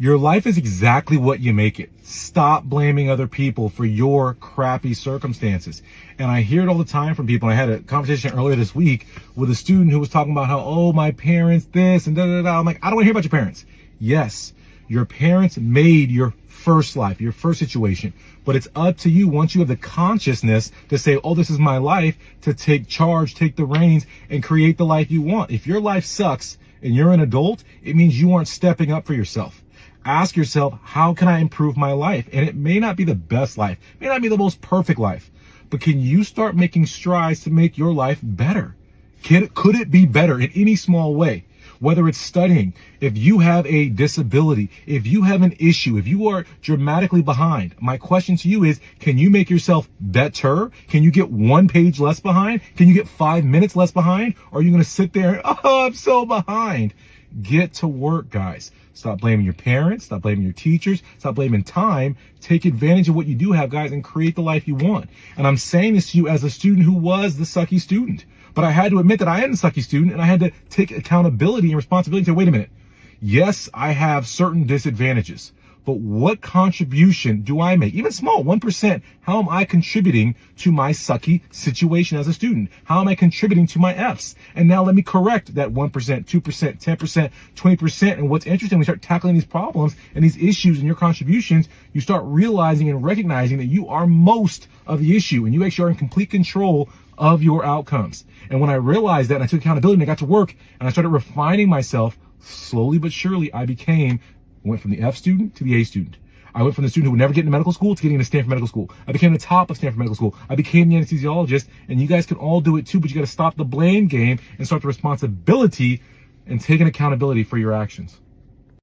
Your life is exactly what you make it. Stop blaming other people for your crappy circumstances. And I hear it all the time from people. I had a conversation earlier this week with a student who was talking about how, oh, my parents this and da-da-da. I'm like, I don't want to hear about your parents. Yes, your parents made your first life, your first situation. But it's up to you, once you have the consciousness to say, oh, this is my life, to take charge, take the reins, and create the life you want. If your life sucks and you're an adult, it means you aren't stepping up for yourself. Ask yourself, how can I improve my life? And it may not be the best life, it may not be the most perfect life, but can you start making strides to make your life better? Could it be better in any small way? Whether it's studying, if you have a disability, if you have an issue, if you are dramatically behind, my question to you is, can you make yourself better? Can you get 1 page less behind? Can you get 5 minutes less behind? Or are you going to sit there and, oh, I'm so behind? Get to work, guys. Stop blaming your parents. Stop blaming your teachers. Stop blaming time. Take advantage of what you do have, guys, and create the life you want. And I'm saying this to you as a student who was the sucky student. But I had to admit that I am the sucky student, and I had to take accountability and responsibility and say, wait a minute. Yes, I have certain disadvantages, but what contribution do I make? Even small, 1%. How am I contributing to my sucky situation as a student? How am I contributing to my Fs? And now let me correct that 1%, 2%, 10%, 20%. And what's interesting, when we start tackling these problems and these issues and your contributions, you start realizing and recognizing that you are most of the issue, and you actually are in complete control of your outcomes. And when I realized that, and I took accountability and I got to work and I started refining myself, slowly but surely I went from the F student to the A student. I went from the student who would never get into medical school to getting into Stanford Medical School. I became the top of Stanford Medical School. I became the anesthesiologist, and you guys can all do it too, but you got to stop the blame game and start the responsibility and taking accountability for your actions.